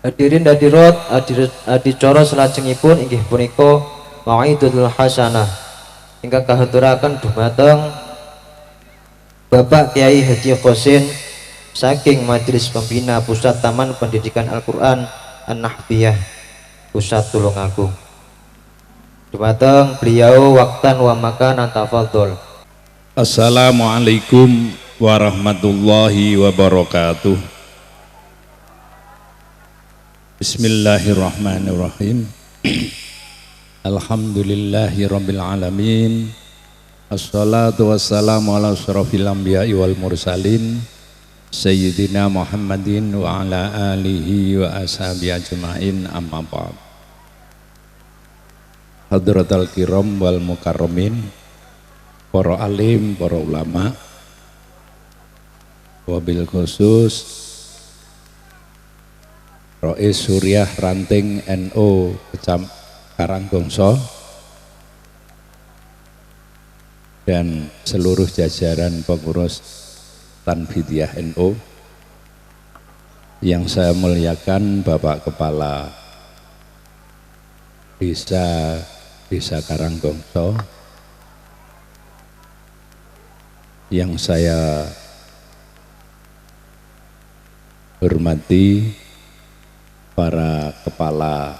Hadirin hadirat adicara salajengipun inggih punika mau'izatul hasanah ingkang kahaturaken dumateng Bapak Kyai Haji Khosin saking Majelis Pembina Pusat Taman Pendidikan Al-Qur'an An-Nahbiyah Pusat Tulungagung. Dumateng beliau waktan wa makanan tafadhol. Assalamualaikum warahmatullahi wabarakatuh. Bismillahirrahmanirrahim. Alhamdulillahi rabbil alamin. Assalatu wassalamu ala asyrafil anbiya'i wal mursalin Sayyidina Muhammadin wa ala alihi wa ashabihi ajma'in, amma ba'd. Hadratal kiram wal mukarramin, para alim, para ulama, wabil khusus Rois Suriah Ranting NU Kecam Karanggongso dan seluruh jajaran pengurus Tanfidiyah NU yang saya muliakan, Bapak Kepala Desa Karanggongso, yang saya hormati para kepala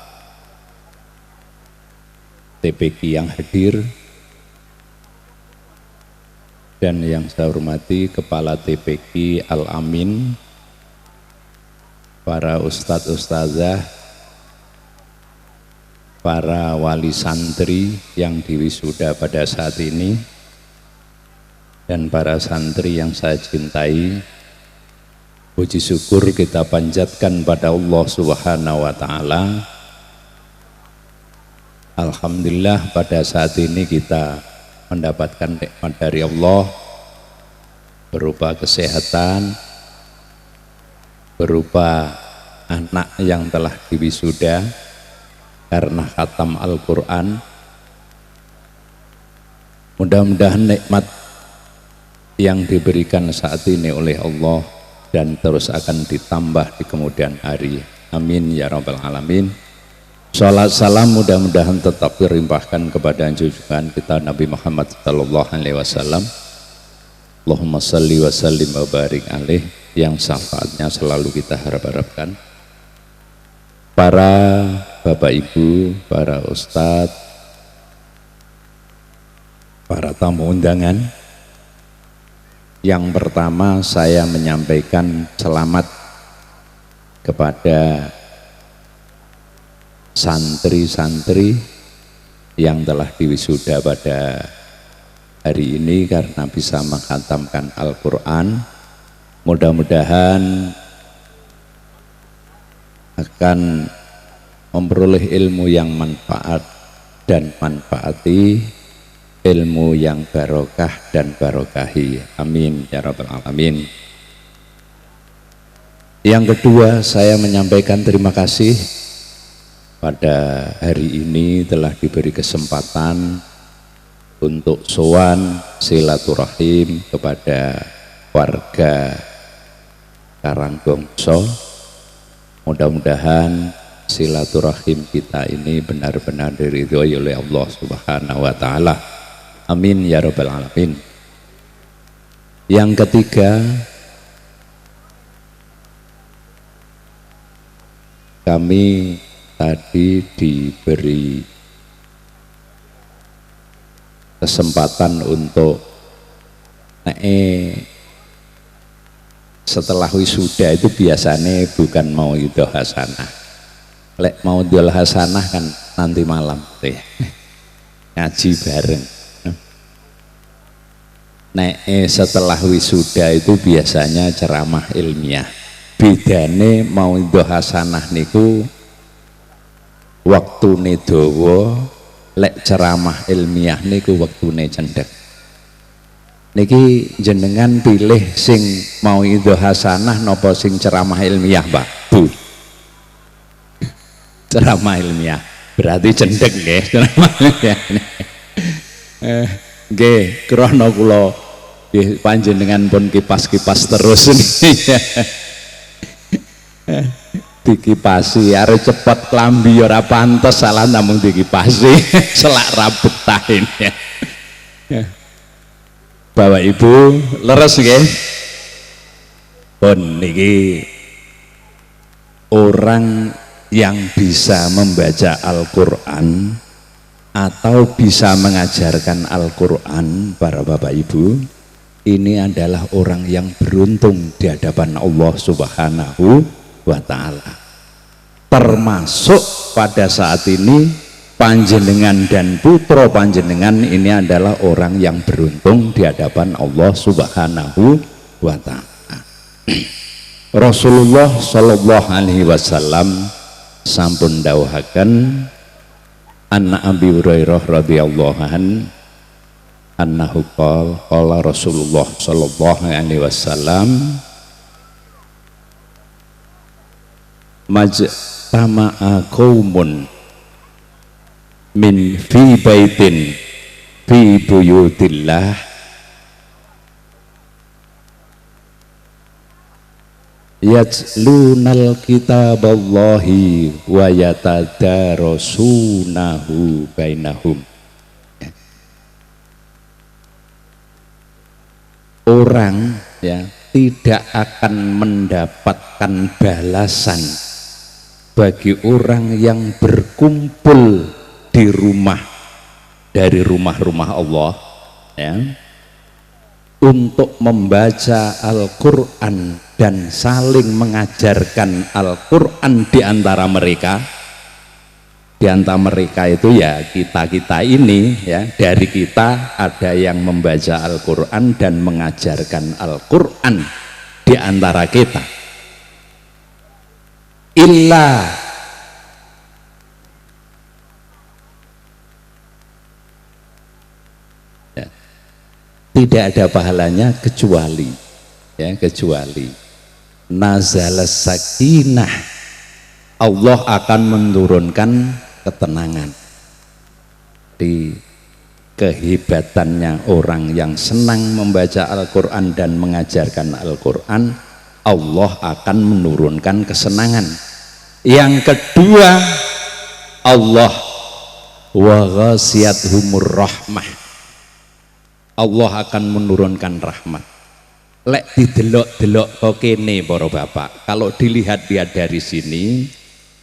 TPQ yang hadir, dan yang saya hormati Kepala TPQ Al-Amin, para ustadz ustazah, para wali santri yang diwisuda pada saat ini, dan para santri yang saya cintai. Puji syukur kita panjatkan pada Allah Subhanahu wa Ta'ala. Alhamdulillah, pada saat ini kita mendapatkan nikmat dari Allah berupa kesehatan, berupa anak yang telah diwisuda karena khatam Al-Quran. Mudah-mudahan nikmat yang diberikan saat ini oleh Allah dan terus akan ditambah di kemudian hari. Amin ya rabbal alamin. Salat salam mudah-mudahan tetap dilimpahkan kepada junjungan kita Nabi Muhammad sallallahu alaihi wasallam. Allahumma salli wa sallim wa barik alaih, yang syafaatnya selalu kita harap-harapkan. Para Bapak Ibu, para ustadz, para tamu undangan, yang pertama saya menyampaikan selamat kepada santri-santri yang telah diwisuda pada hari ini karena bisa mengkhatamkan Al-Quran. Mudah-mudahan akan memperoleh ilmu yang manfaat dan manfaati ilmu yang barokah dan barokahi. Amin ya rabbal alamin. Yang kedua, saya menyampaikan terima kasih pada hari ini telah diberi kesempatan untuk sowan silaturahim kepada warga Karanggongso. Mudah-mudahan silaturahim kita ini benar-benar diridhoi oleh Allah Subhanahu wa Ta'ala. Amin ya rabbal alamin. Yang ketiga, kami tadi diberi kesempatan untuk setelah wisuda itu biasanya bukan mau itu hasanah. Lek mau jual hasanah kan nanti malam deh. Ngaji bareng. Setelah wisuda itu biasanya ceramah ilmiah. Bedane mau itu hasanah niku waktune dawa, lek ceramah ilmiah niku waktune cendek. Niki jenengan pilih sing mau itu hasanah nopo sing ceramah ilmiah, Pak? Bu. Ceramah ilmiah. Berarti cendek nggih ceramah ilmiah. Nggih, krana kula nggih panjenengan pun kipas-kipas terus niki. dikipasi arep cepet klambi ora pantes salah namung dikipasi selak rabet tahin ya. Bapak Ibu leres nggih pun niki orang yang bisa membaca Al-Qur'an atau bisa mengajarkan Al-Qur'an para Bapak Ibu ini adalah orang yang beruntung di hadapan Allah Subhanahu wa ta'ala. Termasuk pada saat ini panjenengan dan putra panjenengan ini adalah orang yang beruntung di hadapan Allah Subhanahu wa ta'ala. Rasulullah sallallahu alaihi wasallam sampun dawuhaken anna Abi Hurairah radhiyallahu anhu qala Rasulullah sallallahu alaihi wasallam majtama'a qaumun min fi baitin fi buyutillah yatslunal kitaballahi wa yatadarasunahu bainahum. Orang ya tidak akan mendapatkan balasan bagi orang yang berkumpul di rumah dari rumah-rumah Allah ya untuk membaca Al-Qur'an dan saling mengajarkan Al-Qur'an di antara mereka. Di antara mereka itu ya kita-kita ini ya, dari kita ada yang membaca Al-Qur'an dan mengajarkan Al-Qur'an di antara kita. Illa ya, tidak ada pahalanya kecuali ya kecuali nazalas sakinah, Allah akan menurunkan ketenangan. Di kehebatannya orang yang senang membaca Al-Qur'an dan mengajarkan Al-Qur'an, Allah akan menurunkan kesenangan. Yang kedua, Allah wa ghasiyatuhumur rahmah, Allah akan menurunkan rahmat. Lek didelok-delok kok kene para bapak, kalau dilihat-lihat dari sini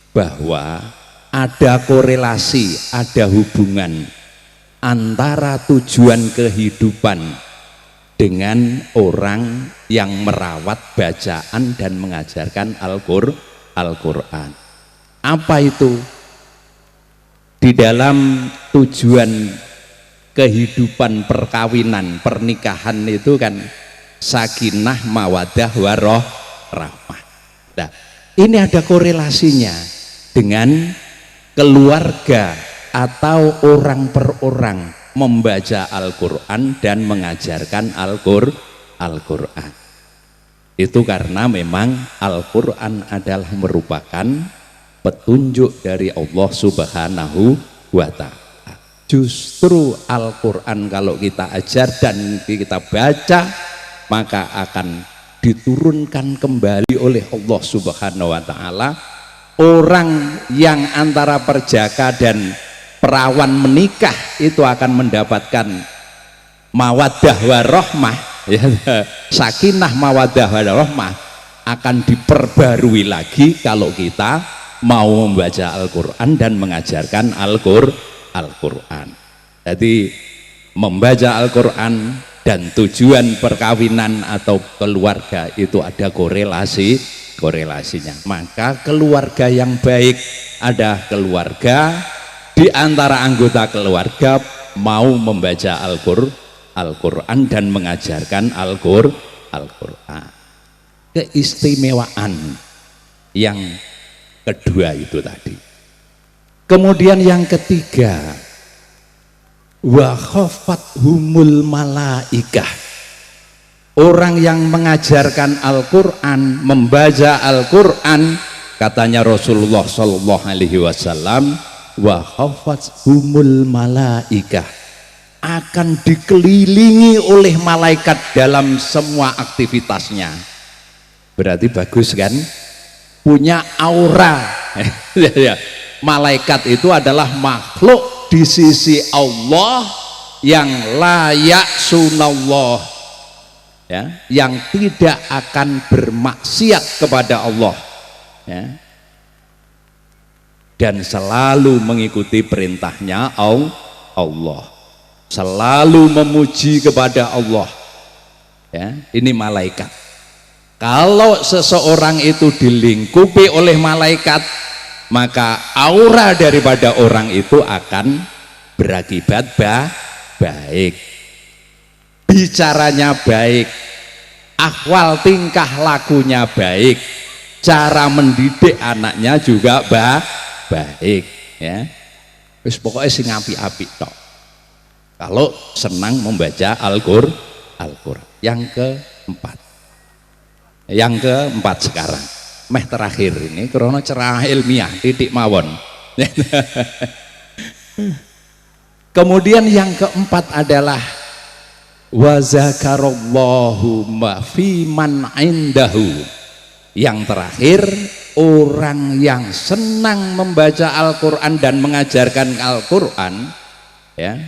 bahwa ada korelasi, ada hubungan antara tujuan kehidupan dengan orang yang merawat bacaan dan mengajarkan Al-Qur'an. Apa itu? Di dalam tujuan kehidupan perkawinan, pernikahan itu kan sakinah, mawadah, warahmah. Nah, ini ada korelasinya dengan keluarga atau orang per orang membaca Al-Qur'an dan mengajarkan Al-Qur'an. Itu karena memang Al-Qur'an adalah merupakan petunjuk dari Allah Subhanahu wa ta'ala. Justru Al-Qur'an kalau kita ajar dan kita baca, maka akan diturunkan kembali oleh Allah Subhanahu wa ta'ala. Orang yang antara perjaka dan perawan menikah itu akan mendapatkan mawaddah warahmah ya, sakinah mawaddah warahmah akan diperbarui lagi kalau kita mau membaca Al-Qur'an dan mengajarkan Al-Qur'an. Jadi membaca Al-Qur'an dan tujuan perkawinan atau keluarga itu ada korelasinya. Maka keluarga yang baik ada keluarga di antara anggota keluarga mau membaca Al-Qur'an dan mengajarkan Al-Qur'an. Keistimewaan yang kedua itu tadi. Kemudian yang ketiga, wa khafathumul malaikah. Orang yang mengajarkan Al-Qur'an, membaca Al-Qur'an, katanya Rasulullah sallallahu alaihi wasallam, wa khafathumul malaikah, akan dikelilingi oleh malaikat dalam semua aktivitasnya. Berarti bagus kan? punya aura. Ya, malaikat itu adalah makhluk di sisi Allah yang layak sunallah, ya, yang tidak akan bermaksiat kepada Allah, ya, dan selalu mengikuti perintahnya Allah, selalu memuji kepada Allah, ya. Ini malaikat. Kalau seseorang itu dilingkupi oleh malaikat, maka aura daripada orang itu akan berakibat baik, bicaranya baik, akwal tingkah lakunya baik, cara mendidik anaknya juga baik, ya. Wis pokoknya sing apik-apik tok. Kalau senang membaca Al-Qur'an. Yang keempat sekarang, meh terakhir ini karena cerah ilmiah titik mawon. Kemudian yang keempat adalah wa zakarallahu ma fi man indahu. Yang terakhir, orang yang senang membaca Al-Qur'an dan mengajarkan Al-Qur'an, ya,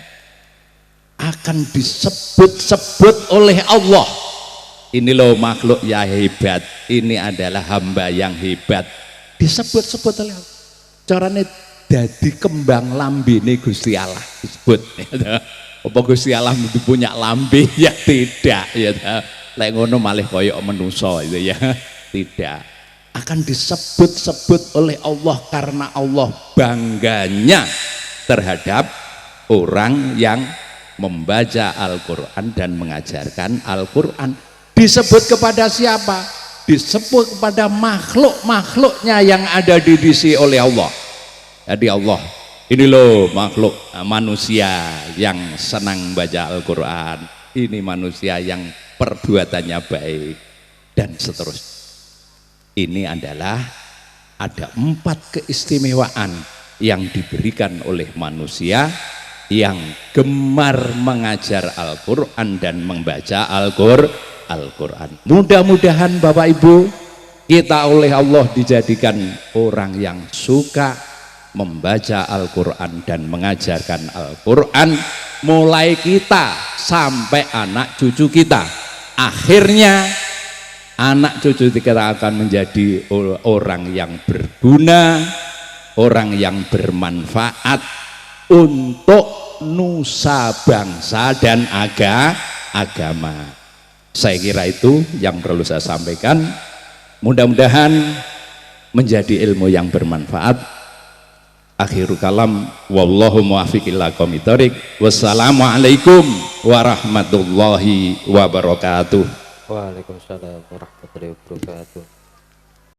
akan disebut-sebut oleh Allah. Ini loh makhluk yang hebat, ini adalah hamba yang hebat, disebut-sebut oleh Allah. Caranya dadi kembang lambene Gusti Allah disebut. Apa Gusti Allah itu punya lambe? Ya tidak, ya. Lek ngono malih koyok menuso itu, ya. Tidak. Akan disebut-sebut oleh Allah karena Allah bangganya terhadap orang yang membaca Al-Qur'an dan mengajarkan Al-Qur'an. Disebut kepada siapa? Disebut kepada makhluk-makhluknya yang ada di sisi oleh Allah. Jadi Allah, ini loh makhluk manusia yang senang baca Al-Qur'an, ini manusia yang perbuatannya baik, dan seterusnya. Ini adalah ada 4 keistimewaan yang diberikan oleh manusia yang gemar mengajar Al-Qur'an dan membaca Al-Qur'an. Mudah-mudahan Bapak Ibu, kita oleh Allah dijadikan orang yang suka membaca Al-Qur'an dan mengajarkan Al-Qur'an, mulai kita sampai anak cucu kita. Akhirnya anak cucu kita akan menjadi orang yang berguna, orang yang bermanfaat untuk nusa bangsa dan agama. Saya kira itu yang perlu saya sampaikan. Mudah-mudahan menjadi ilmu yang bermanfaat. Akhirul kalam, wallahu muwaffiq ila aqwamit thoriq. Wassalamualaikum warahmatullahi wabarakatuh. Waalaikumsalam warahmatullahi wabarakatuh.